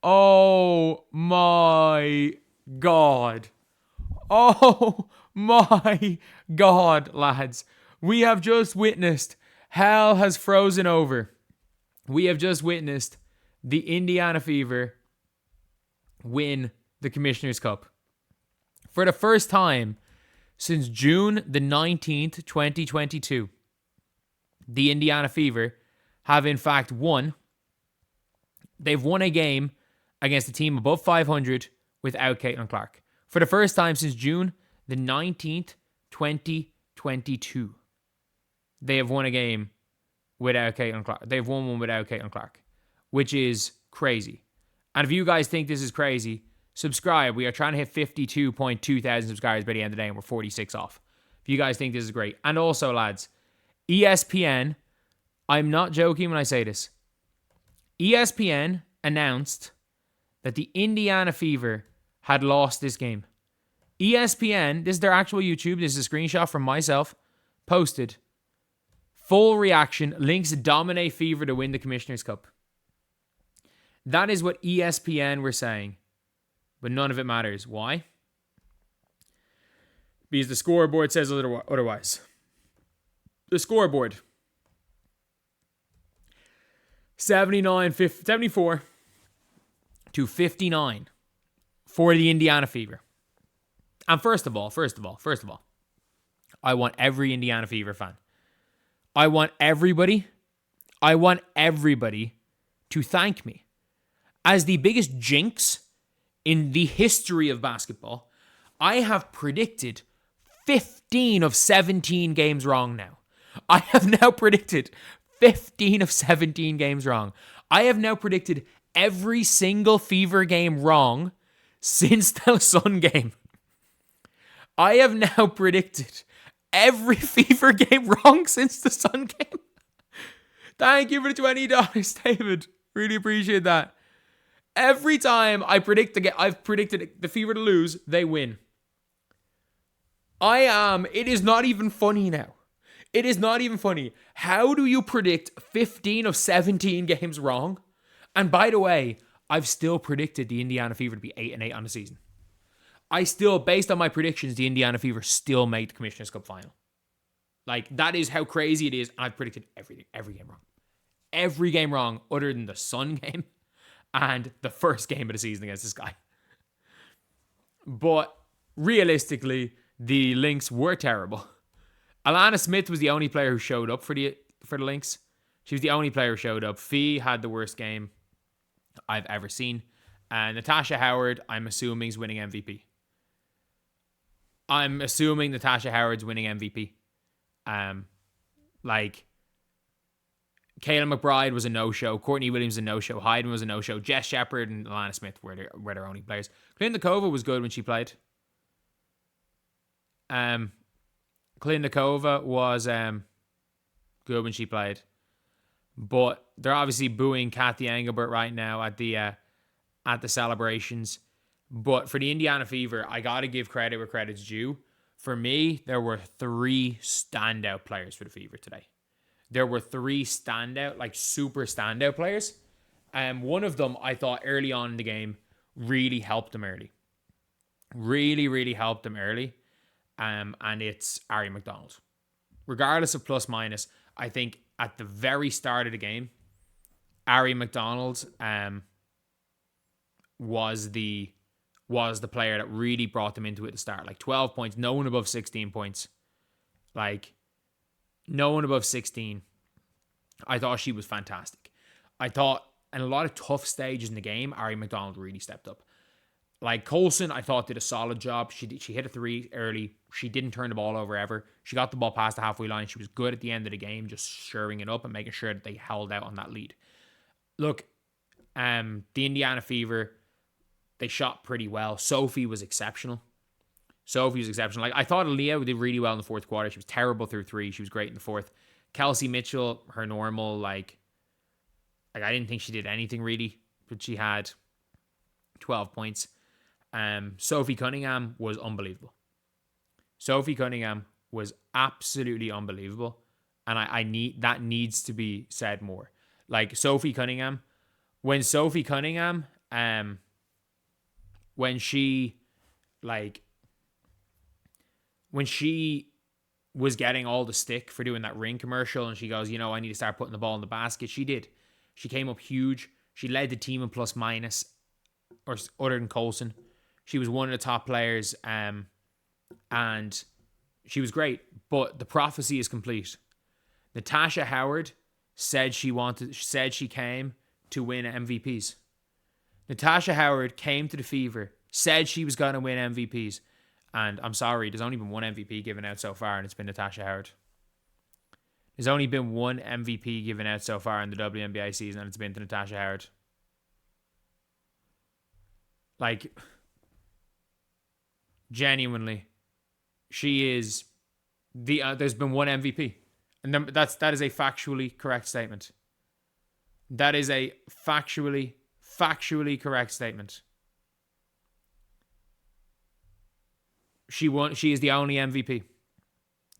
Oh my God. Oh my God, lads. We have just witnessed hell has frozen over. We have just witnessed the Indiana Fever win the Commissioner's Cup. For the first time since June the 19th, 2022, the Indiana Fever have in fact won. They've won a game against a team above 500 without Caitlin Clark. For the first time since June the 19th, 2022, they have won a game without Caitlin Clark. They've won one without Caitlin Clark, which is crazy. And if you guys think this is crazy, subscribe. We are trying to hit 52.2 thousand subscribers by the end of the day, and we're 46 off. If you guys think this is great. And also, lads, ESPN, I'm not joking when I say this. ESPN announced that the Indiana Fever had lost this game. ESPN, this is their actual YouTube, this is a screenshot from myself, posted, full reaction, Lynx dominate Fever to win the Commissioner's Cup. That is what ESPN were saying, but none of it matters. Why? Because the scoreboard says otherwise. The scoreboard. 74 to 59 for the Indiana Fever. And first of all, I want every Indiana Fever fan. I want everybody to thank me. As the biggest jinx in the history of basketball, I have predicted 15 of 17 games wrong now. I have now predicted 15 of 17 games wrong. I have now predicted every single Fever game wrong since the Sun game. I have now predicted every Fever game wrong since the Sun game. Thank you for the $20, David. Really appreciate that. Every time I've predicted the Fever to lose, they win. It is not even funny now. It is not even funny. How do you predict 15 of 17 games wrong? And by the way, I've still predicted the Indiana Fever to be 8-8 on the season. I still, based on my predictions, the Indiana Fever still made the Commissioner's Cup final. Like, that is how crazy it is. I've predicted everything, every game wrong. Every game wrong other than the Sun game and the first game of the season against this guy. But realistically, the Lynx were terrible. Alana Smith was the only player who showed up for the Lynx. She was the only player who showed up. Fee had the worst game I've ever seen. And Natasha Howard, I'm assuming, is winning MVP. I'm assuming Natasha Howard's winning MVP. Like, Kayla McBride was a no-show. Courtney Williams was a no-show. Hayden was a no-show. Jess Shepard and Alana Smith were their only players. Klindakova was good when she played. Klindakova was good when she played. But they're obviously booing Kathy Engelbert right now at the celebrations. But for the Indiana Fever, I got to give credit where credit's due. For me, there were 3 standout players for the Fever today. There were 3 standout, like super standout players. One of them, I thought early on in the game, really helped them early. Really, really helped them early. And it's Ari McDonald. Regardless of plus minus, I think at the very start of the game, Ari McDonald was the player that really brought them into it at the start. Like 12 points, no one above 16 points. Like, no one above 16. I thought she was fantastic. I thought in a lot of tough stages in the game, Ari McDonald really stepped up. Like Colson, I thought did a solid job. She hit a 3 early. She didn't turn the ball over ever. She got the ball past the halfway line. She was good at the end of the game, just shoring it up and making sure that they held out on that lead. Look, the Indiana Fever, they shot pretty well. Sophie was exceptional. Like, I thought Aaliyah did really well in the fourth quarter. She was terrible through 3. She was great in the fourth. Kelsey Mitchell, her normal, like I didn't think she did anything really, but she had 12 points. Sophie Cunningham was unbelievable. Sophie Cunningham was absolutely unbelievable. And that needs to be said more. Like Sophie Cunningham, when Sophie Cunningham when she like when she was getting all the stick for doing that ring commercial, and she goes, I need to start putting the ball in the basket. She did. She came up huge. She led the team in plus minus, or other than Coulson. She was one of the top players, and she was great. But the prophecy is complete. Natasha Howard said she came to win MVPs. Natasha Howard came to the Fever, said she was going to win MVPs. And I'm sorry, there's only been one MVP given out so far, and it's been Natasha Howard. There's only been one MVP given out so far in the WNBA season, and it's been to Natasha Howard. Like, genuinely, she is there's been one MVP. And that is a factually correct statement. That is a factually correct statement. She is the only MVP.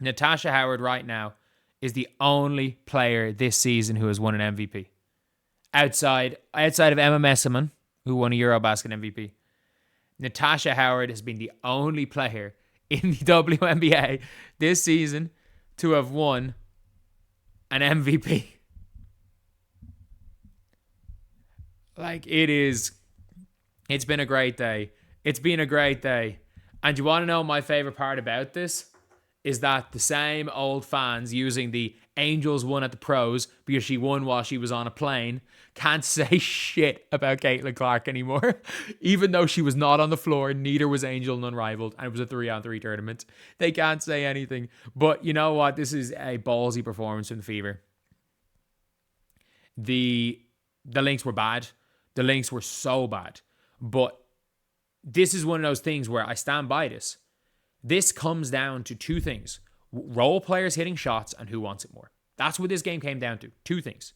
Natasha Howard right now is the only player this season who has won an MVP. Outside of Emma Messiman, who won a Eurobasket MVP. Natasha Howard has been the only player in the WNBA this season to have won an MVP. Like, it's been a great day. It's been a great day. And you want to know my favorite part about this? Is that the same old fans using the Angels won at the pros because she won while she was on a plane can't say shit about Caitlin Clark anymore. Even though she was not on the floor, neither was Angel and Unrivaled, and it was a 3-on-3 tournament. They can't say anything. But you know what? This is a ballsy performance from the Fever. The Lynx were bad. The Lynx were so bad. But this is one of those things where I stand by this. This comes down to two things. Role players hitting shots and who wants it more. That's what this game came down to. Two things.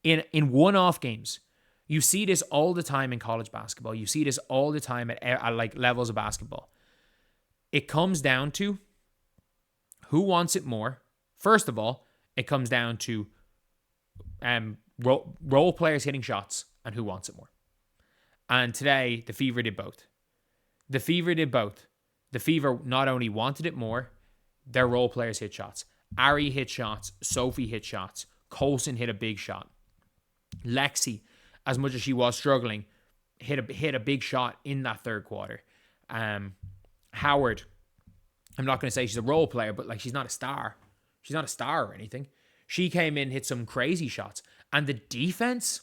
In one-off games, you see this all the time in college basketball. You see this all the time at like levels of basketball. It comes down to who wants it more. First of all, it comes down to role players hitting shots and who wants it more. And today, the Fever did both. The Fever not only wanted it more, their role players hit shots. Ari hit shots. Sophie hit shots. Coulson hit a big shot. Lexi, as much as she was struggling, hit a big shot in that third quarter. Howard, I'm not going to say she's a role player, but like, she's not a star. She's not a star or anything. She came in, hit some crazy shots. And the defense,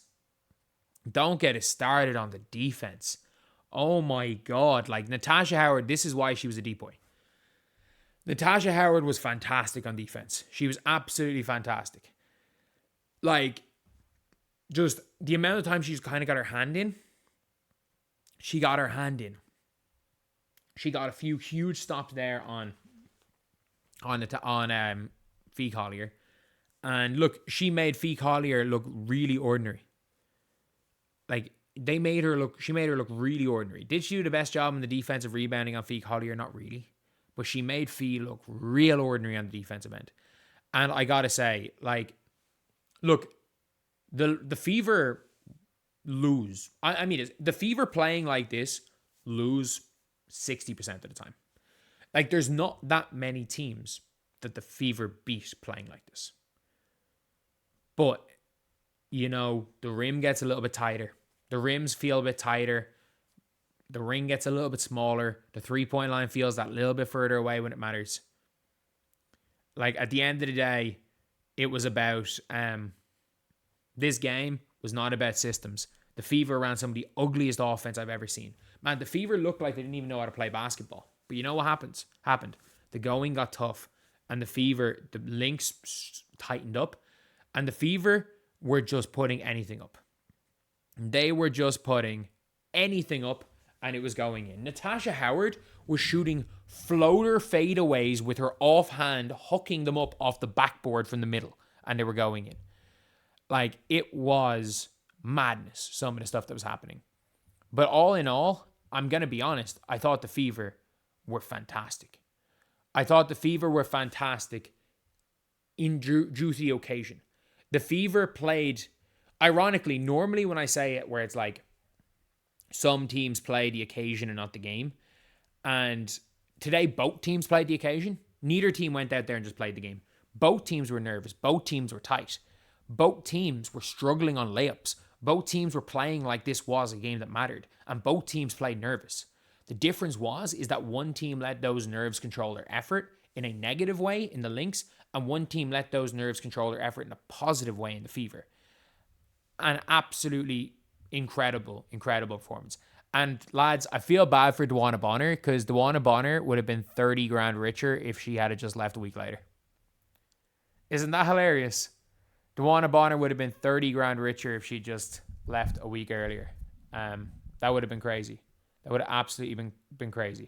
don't get us started on the defense. Oh my God. Like, Natasha Howard, this is why she was a deep boy. Natasha Howard was fantastic on defense. She was absolutely fantastic. Like, just the amount of time she's kind of got her hand in. She got her hand in. She got a few huge stops there on Fee Collier. And look, she made Fee Collier look really ordinary. Like, she made her look really ordinary. Did she do the best job in the defensive rebounding on Fee Collier? Not really. But she made Fee look real ordinary on the defensive end. And I gotta say, like, look, the Fever lose. I mean, the Fever playing like this lose 60% of the time. Like, there's not that many teams that the Fever beat playing like this. But, you know, the rim gets a little bit tighter. The rims feel a bit tighter. The ring gets a little bit smaller. The three-point line feels that little bit further away when it matters. Like, at the end of the day, it was about... this game was not about systems. The Fever ran some of the ugliest offense I've ever seen. Man, the Fever looked like they didn't even know how to play basketball. But you know what happened? The going got tough. And the Lynx tightened up. And the Fever were just putting anything up. They were just putting anything up, and it was going in. Natasha Howard was shooting floater fadeaways with her offhand, hooking them up off the backboard from the middle, and they were going in. Like, it was madness, some of the stuff that was happening. But all in all, I'm going to be honest, I thought the Fever were fantastic. I thought the Fever were fantastic due to the occasion. The Fever played... Ironically, normally when I say it where it's like, some teams play the occasion and not the game. And today, both teams played the occasion. Neither team went out there and just played the game. Both teams were nervous. Both teams were tight. Both teams were struggling on layups. Both teams were playing like this was a game that mattered. And both teams played nervous. The difference is that one team let those nerves control their effort in a negative way in the Lynx, and one team let those nerves control their effort in a positive way in the Fever. An absolutely incredible performance. And lads, I feel bad for Dwana Bonner, because Dwana Bonner would have been 30 grand richer if she had just left a week later. Isn't that hilarious? Dwana Bonner would have been 30 grand richer if she just left a week earlier. That would have been crazy. That would have absolutely been crazy.